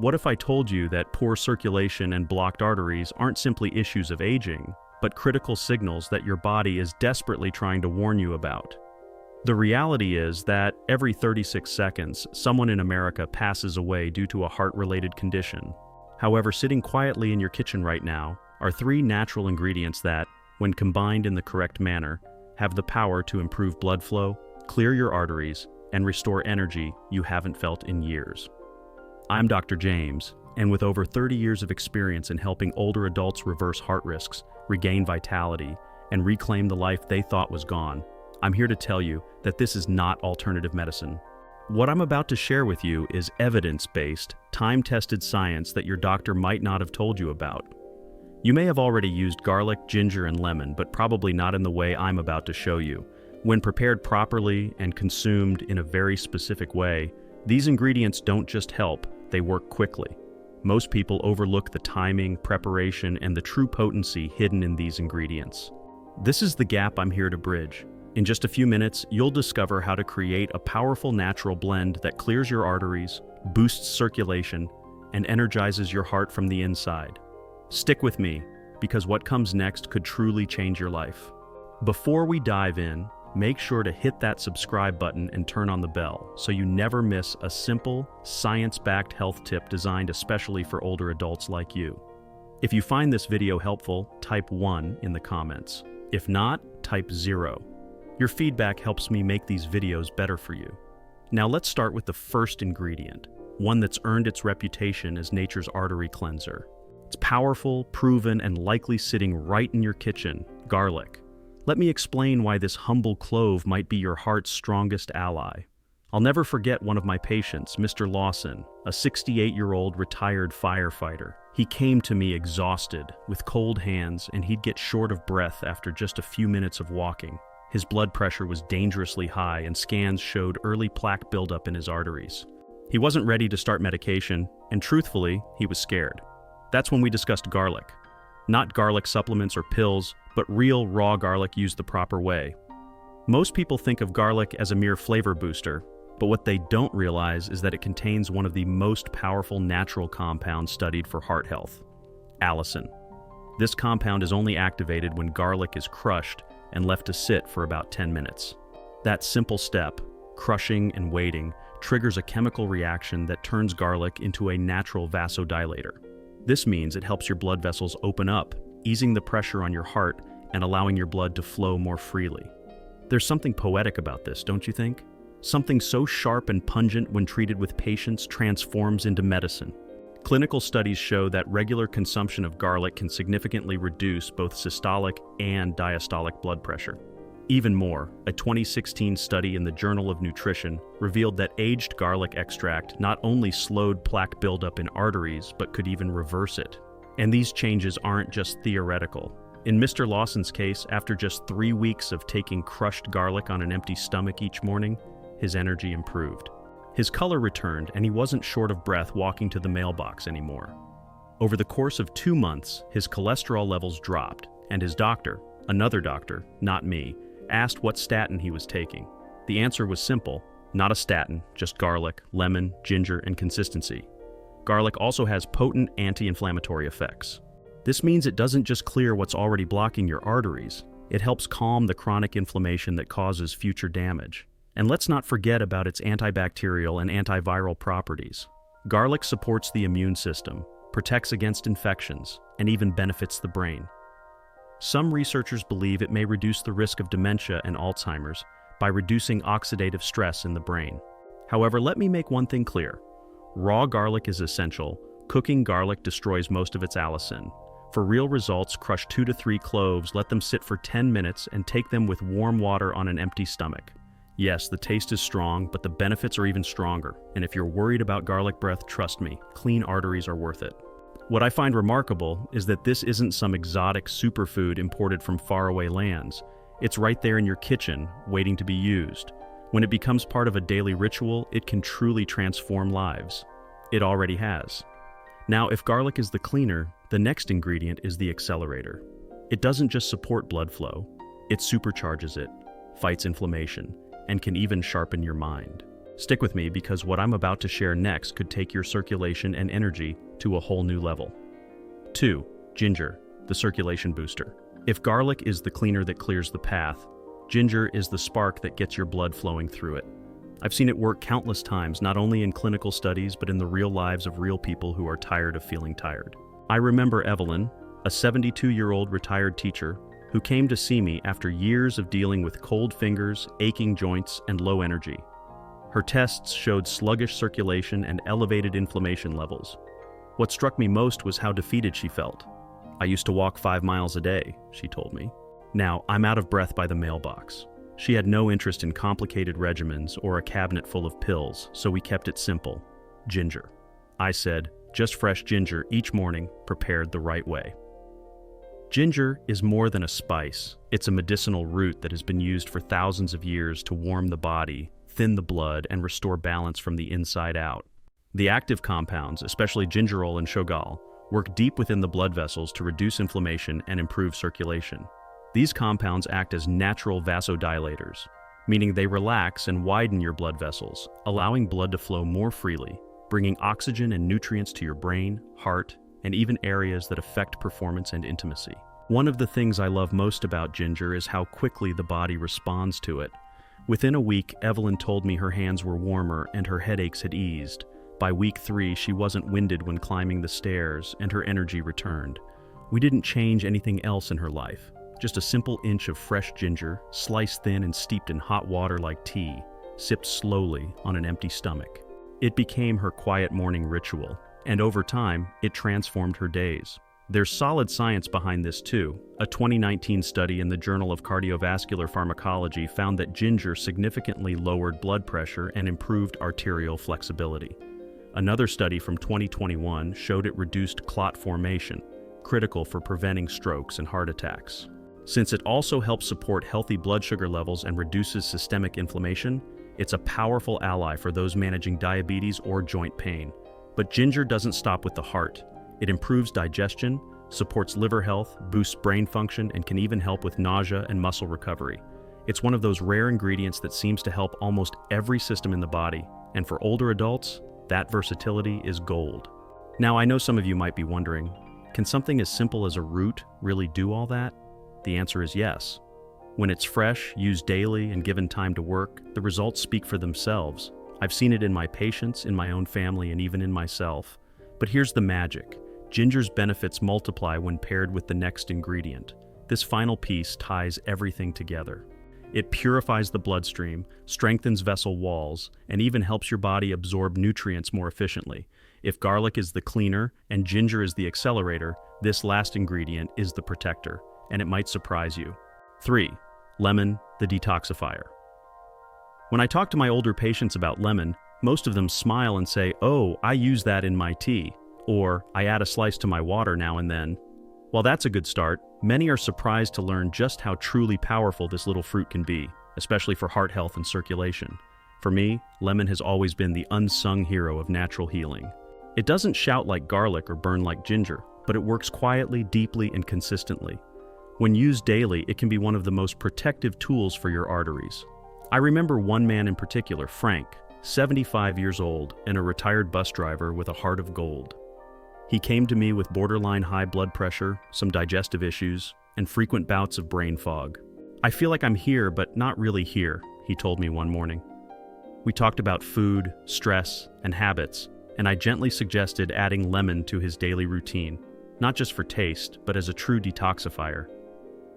What if I told you that poor circulation and blocked arteries aren't simply issues of aging, but critical signals that your body is desperately trying to warn you about? The reality is that every 36 seconds, someone in America passes away due to a heart-related condition. However, sitting quietly in your kitchen right now are 3 natural ingredients that, when combined in the correct manner, have the power to improve blood flow, clear your arteries, and restore energy you haven't felt in years. I'm Dr. James, and with over 30 years of experience in helping older adults reverse heart risks, regain vitality, and reclaim the life they thought was gone, I'm here to tell you that this is not alternative medicine. What I'm about to share with you is evidence-based, time-tested science that your doctor might not have told you about. You may have already used garlic, ginger, and lemon, but probably not in the way I'm about to show you. When prepared properly and consumed in a very specific way, these ingredients don't just help, they work quickly. Most people overlook the timing, preparation, and the true potency hidden in these ingredients. This is the gap I'm here to bridge. In just a few minutes, you'll discover how to create a powerful natural blend that clears your arteries, boosts circulation, and energizes your heart from the inside. Stick with me, because what comes next could truly change your life. Before we dive in, make sure to hit that subscribe button and turn on the bell so you never miss a simple, science-backed health tip designed especially for older adults like you. If you find this video helpful, type 1 in the comments. If not, type 0. Your feedback helps me make these videos better for you. Now let's start with the first ingredient, one that's earned its reputation as nature's artery cleanser. It's powerful, proven, and likely sitting right in your kitchen: garlic. Let me explain why this humble clove might be your heart's strongest ally. I'll never forget one of my patients, Mr. Lawson, a 68-year-old retired firefighter. He came to me exhausted, with cold hands, and he'd get short of breath after just a few minutes of walking. His blood pressure was dangerously high, and scans showed early plaque buildup in his arteries. He wasn't ready to start medication, and truthfully, he was scared. That's when we discussed garlic. Not garlic supplements or pills, but real raw garlic used the proper way. Most people think of garlic as a mere flavor booster, but what they don't realize is that it contains one of the most powerful natural compounds studied for heart health: allicin. This compound is only activated when garlic is crushed and left to sit for about 10 minutes. That simple step, crushing and waiting, triggers a chemical reaction that turns garlic into a natural vasodilator. This means it helps your blood vessels open up, easing the pressure on your heart and allowing your blood to flow more freely. There's something poetic about this, don't you think? Something so sharp and pungent when treated with patience transforms into medicine. Clinical studies show that regular consumption of garlic can significantly reduce both systolic and diastolic blood pressure. Even more, a 2016 study in the Journal of Nutrition revealed that aged garlic extract not only slowed plaque buildup in arteries, but could even reverse it. And these changes aren't just theoretical. In Mr. Lawson's case, after just 3 weeks of taking crushed garlic on an empty stomach each morning, his energy improved. His color returned, and he wasn't short of breath walking to the mailbox anymore. Over the course of 2 months, his cholesterol levels dropped, and his doctor, another doctor, not me, asked what statin he was taking. The answer was simple: not a statin, just garlic, lemon, ginger, and consistency. Garlic also has potent anti-inflammatory effects. This means it doesn't just clear what's already blocking your arteries, it helps calm the chronic inflammation that causes future damage. And let's not forget about its antibacterial and antiviral properties. Garlic supports the immune system, protects against infections, and even benefits the brain. Some researchers believe it may reduce the risk of dementia and Alzheimer's by reducing oxidative stress in the brain. However, let me make one thing clear. Raw garlic is essential. Cooking garlic destroys most of its allicin. For real results, crush 2 to 3 cloves, let them sit for 10 minutes, and take them with warm water on an empty stomach. Yes, the taste is strong, but the benefits are even stronger. And if you're worried about garlic breath, trust me, clean arteries are worth it. What I find remarkable is that this isn't some exotic superfood imported from faraway lands. It's right there in your kitchen, waiting to be used. When it becomes part of a daily ritual, it can truly transform lives. It already has. Now, if garlic is the cleaner, the next ingredient is the accelerator. It doesn't just support blood flow, it supercharges it, fights inflammation, and can even sharpen your mind. Stick with me because what I'm about to share next could take your circulation and energy to a whole new level. 2. Ginger, the circulation booster. If garlic is the cleaner that clears the path, ginger is the spark that gets your blood flowing through it. I've seen it work countless times, not only in clinical studies, but in the real lives of real people who are tired of feeling tired. I remember Evelyn, a 72-year-old retired teacher, who came to see me after years of dealing with cold fingers, aching joints, and low energy. Her tests showed sluggish circulation and elevated inflammation levels. What struck me most was how defeated she felt. I used to walk 5 miles a day, she told me. Now, I'm out of breath by the mailbox. She had no interest in complicated regimens or a cabinet full of pills, so we kept it simple. Ginger. I said, just fresh ginger each morning, prepared the right way. Ginger is more than a spice. It's a medicinal root that has been used for thousands of years to warm the body, thin the blood, and restore balance from the inside out. The active compounds, especially gingerol and shogal, work deep within the blood vessels to reduce inflammation and improve circulation. These compounds act as natural vasodilators, meaning they relax and widen your blood vessels, allowing blood to flow more freely, bringing oxygen and nutrients to your brain, heart, and even areas that affect performance and intimacy. One of the things I love most about ginger is how quickly the body responds to it. Within a week, Evelyn told me her hands were warmer and her headaches had eased. By week 3, she wasn't winded when climbing the stairs and her energy returned. We didn't change anything else in her life. Just a simple inch of fresh ginger, sliced thin and steeped in hot water like tea, sipped slowly on an empty stomach. It became her quiet morning ritual, and over time, it transformed her days. There's solid science behind this too. A 2019 study in the Journal of Cardiovascular Pharmacology found that ginger significantly lowered blood pressure and improved arterial flexibility. Another study from 2021 showed it reduced clot formation, critical for preventing strokes and heart attacks. Since it also helps support healthy blood sugar levels and reduces systemic inflammation, it's a powerful ally for those managing diabetes or joint pain. But ginger doesn't stop with the heart. It improves digestion, supports liver health, boosts brain function, and can even help with nausea and muscle recovery. It's one of those rare ingredients that seems to help almost every system in the body, and for older adults, that versatility is gold. Now, I know some of you might be wondering, can something as simple as a root really do all that? The answer is yes. When it's fresh, used daily, and given time to work, the results speak for themselves. I've seen it in my patients, in my own family, and even in myself. But here's the magic. Ginger's benefits multiply when paired with the next ingredient. This final piece ties everything together. It purifies the bloodstream, strengthens vessel walls, and even helps your body absorb nutrients more efficiently. If garlic is the cleaner and ginger is the accelerator, this last ingredient is the protector, and it might surprise you. 3. Lemon, the detoxifier. When I talk to my older patients about lemon, most of them smile and say, "Oh, I use that in my tea," or "I add a slice to my water now and then." While that's a good start, many are surprised to learn just how truly powerful this little fruit can be, especially for heart health and circulation. For me, lemon has always been the unsung hero of natural healing. It doesn't shout like garlic or burn like ginger, but it works quietly, deeply, and consistently. When used daily, it can be one of the most protective tools for your arteries. I remember one man in particular, Frank, 75 years old and a retired bus driver with a heart of gold. He came to me with borderline high blood pressure, some digestive issues, and frequent bouts of brain fog. "I feel like I'm here, but not really here," he told me one morning. We talked about food, stress, and habits, and I gently suggested adding lemon to his daily routine, not just for taste, but as a true detoxifier.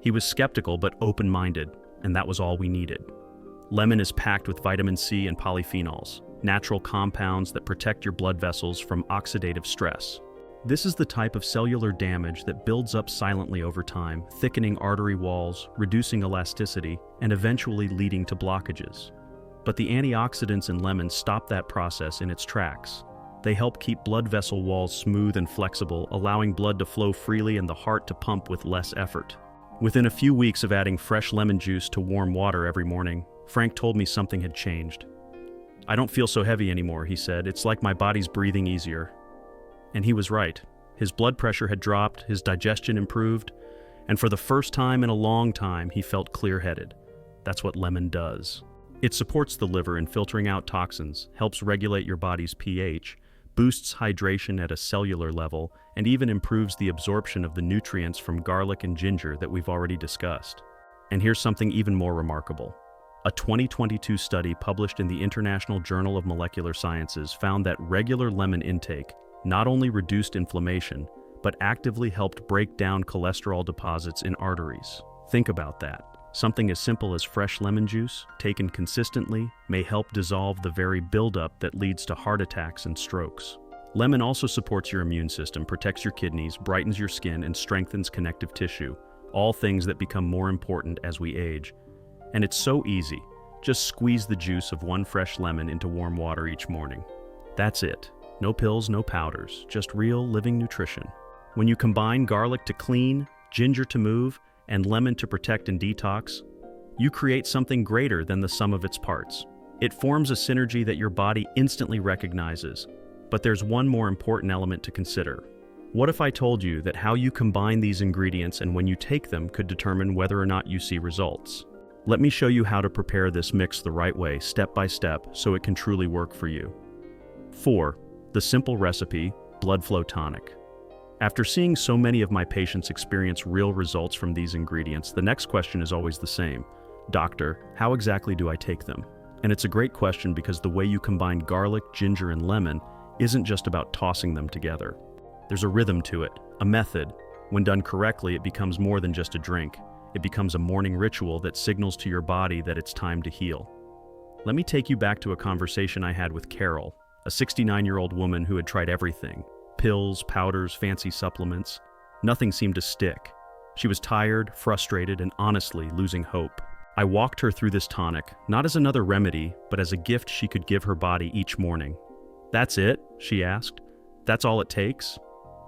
He was skeptical but open-minded, and that was all we needed. Lemon is packed with vitamin C and polyphenols, natural compounds that protect your blood vessels from oxidative stress. This is the type of cellular damage that builds up silently over time, thickening artery walls, reducing elasticity, and eventually leading to blockages. But the antioxidants in lemon stop that process in its tracks. They help keep blood vessel walls smooth and flexible, allowing blood to flow freely and the heart to pump with less effort. Within a few weeks of adding fresh lemon juice to warm water every morning, Frank told me something had changed. "I don't feel so heavy anymore," he said. "It's like my body's breathing easier." And he was right. His blood pressure had dropped, his digestion improved, and for the first time in a long time, he felt clear-headed. That's what lemon does. It supports the liver in filtering out toxins, helps regulate your body's pH, boosts hydration at a cellular level, and even improves the absorption of the nutrients from garlic and ginger that we've already discussed. And here's something even more remarkable. A 2022 study published in the International Journal of Molecular Sciences found that regular lemon intake not only reduced inflammation, but actively helped break down cholesterol deposits in arteries. Think about that. Something as simple as fresh lemon juice, taken consistently, may help dissolve the very buildup that leads to heart attacks and strokes. Lemon also supports your immune system, protects your kidneys, brightens your skin, and strengthens connective tissue, all things that become more important as we age. And it's so easy. Just squeeze the juice of one fresh lemon into warm water each morning. That's it. No pills, no powders, just real living nutrition. When you combine garlic to clean, ginger to move, and lemon to protect and detox, you create something greater than the sum of its parts. It forms a synergy that your body instantly recognizes. But there's one more important element to consider. What if I told you that how you combine these ingredients and when you take them could determine whether or not you see results? Let me show you how to prepare this mix the right way, step by step, so it can truly work for you. 4. The simple recipe, blood flow tonic. After seeing so many of my patients experience real results from these ingredients, the next question is always the same. Doctor, how exactly do I take them? And it's a great question because the way you combine garlic, ginger, and lemon isn't just about tossing them together. There's a rhythm to it, a method. When done correctly, it becomes more than just a drink. It becomes a morning ritual that signals to your body that it's time to heal. Let me take you back to a conversation I had with Carol, a 69-year-old woman who had tried everything. Pills, powders, fancy supplements. Nothing seemed to stick. She was tired, frustrated, and honestly losing hope. I walked her through this tonic, not as another remedy, but as a gift she could give her body each morning. "That's it?" she asked. "That's all it takes?"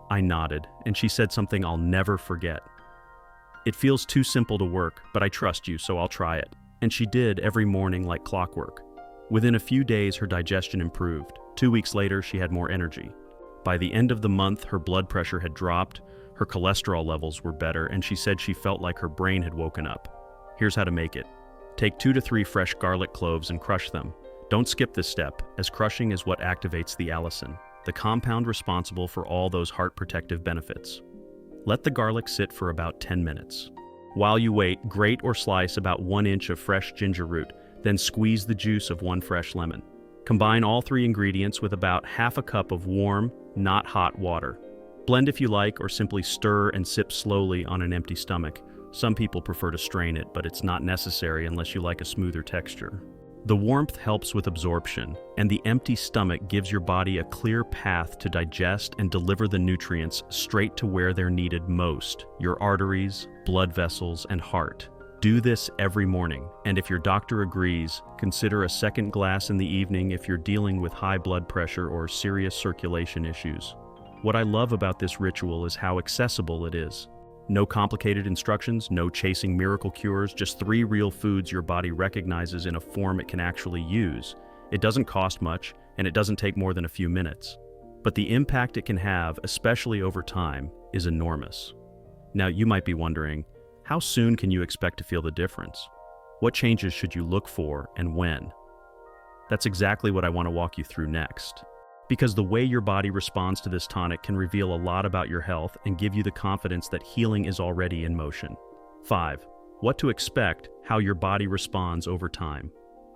I nodded, and she said something I'll never forget. "It feels too simple to work, but I trust you, so I'll try it." And she did every morning like clockwork. Within a few days, her digestion improved. 2 weeks later, she had more energy. By the end of the month, her blood pressure had dropped, her cholesterol levels were better, and she said she felt like her brain had woken up. Here's how to make it. Take 2 to 3 fresh garlic cloves and crush them. Don't skip this step, as crushing is what activates the allicin, the compound responsible for all those heart protective benefits. Let the garlic sit for about 10 minutes. While you wait, grate or slice about 1 inch of fresh ginger root, then squeeze the juice of 1 fresh lemon. Combine all 3 ingredients with about half a cup of warm, not hot water. Blend if you like, or simply stir and sip slowly on an empty stomach. Some people prefer to strain it, but it's not necessary unless you like a smoother texture. The warmth helps with absorption, and the empty stomach gives your body a clear path to digest and deliver the nutrients straight to where they're needed most, your arteries, blood vessels, and heart. Do this every morning, and if your doctor agrees, consider a second glass in the evening if you're dealing with high blood pressure or serious circulation issues. What I love about this ritual is how accessible it is. No complicated instructions, no chasing miracle cures, just 3 real foods your body recognizes in a form it can actually use. It doesn't cost much, and it doesn't take more than a few minutes. But the impact it can have, especially over time, is enormous. Now, you might be wondering, how soon can you expect to feel the difference? What changes should you look for and when? That's exactly what I want to walk you through next. Because the way your body responds to this tonic can reveal a lot about your health and give you the confidence that healing is already in motion. 5. What to expect, how your body responds over time.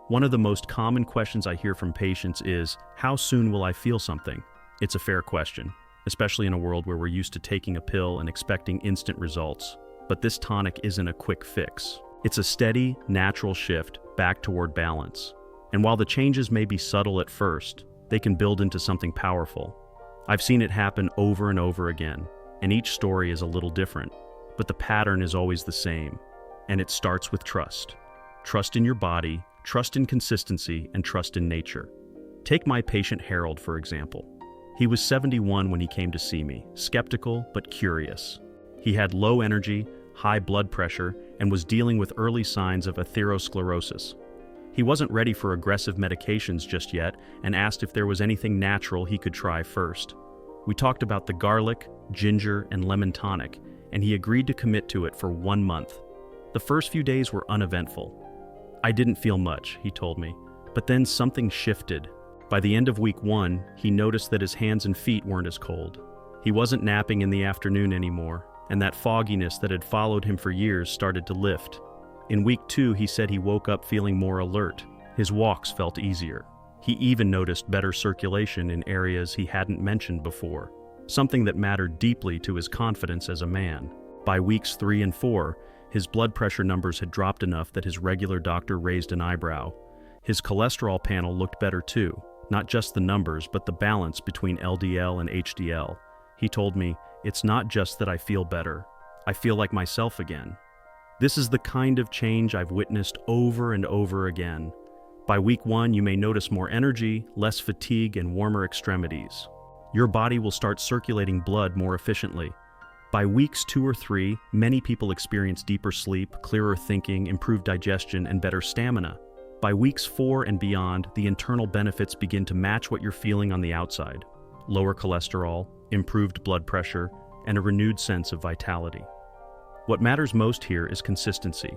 One of the most common questions I hear from patients is, how soon will I feel something? It's a fair question, especially in a world where we're used to taking a pill and expecting instant results. But this tonic isn't a quick fix. It's a steady, natural shift back toward balance. And while the changes may be subtle at first, they can build into something powerful. I've seen it happen over and over again, and each story is a little different, but the pattern is always the same, and it starts with trust. Trust in your body, trust in consistency, and trust in nature. Take my patient Harold, for example. He was 71 when he came to see me, skeptical but curious. He had low energy, high blood pressure, and was dealing with early signs of atherosclerosis. He wasn't ready for aggressive medications just yet and asked if there was anything natural he could try first. We talked about the garlic, ginger, and lemon tonic, and he agreed to commit to it for 1 month. The first few days were uneventful. I didn't feel much, he told me. But then something shifted. By the end of week 1, he noticed that his hands and feet weren't as cold. He wasn't napping in the afternoon anymore, and that fogginess that had followed him for years started to lift. In week 2, he said he woke up feeling more alert. His walks felt easier. He even noticed better circulation in areas he hadn't mentioned before, something that mattered deeply to his confidence as a man. By weeks 3 and 4, his blood pressure numbers had dropped enough that his regular doctor raised an eyebrow. His cholesterol panel looked better too, not just the numbers, but the balance between LDL and HDL. He told me, "It's not just that I feel better. I feel like myself again." This is the kind of change I've witnessed over and over again. By week 1, you may notice more energy, less fatigue, and warmer extremities. Your body will start circulating blood more efficiently. By weeks 2 or 3, many people experience deeper sleep, clearer thinking, improved digestion, and better stamina. By weeks 4 and beyond, the internal benefits begin to match what you're feeling on the outside. Lower cholesterol, improved blood pressure, and a renewed sense of vitality. What matters most here is consistency.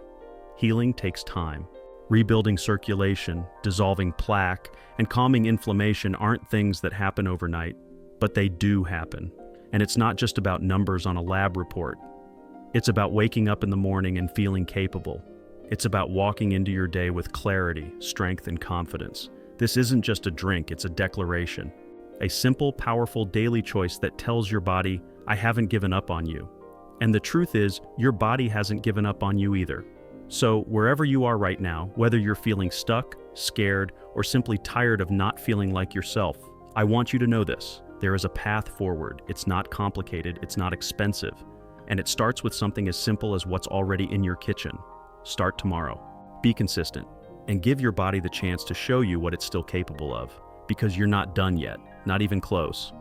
Healing takes time. Rebuilding circulation, dissolving plaque, and calming inflammation aren't things that happen overnight, but they do happen. And it's not just about numbers on a lab report. It's about waking up in the morning and feeling capable. It's about walking into your day with clarity, strength, and confidence. This isn't just a drink, it's a declaration. A simple, powerful daily choice that tells your body, "I haven't given up on you." And the truth is, your body hasn't given up on you either. So, wherever you are right now, whether you're feeling stuck, scared, or simply tired of not feeling like yourself, I want you to know this. There is a path forward. It's not complicated, it's not expensive, and it starts with something as simple as what's already in your kitchen. Start tomorrow. Be consistent, and give your body the chance to show you what it's still capable of, because you're not done yet, not even close.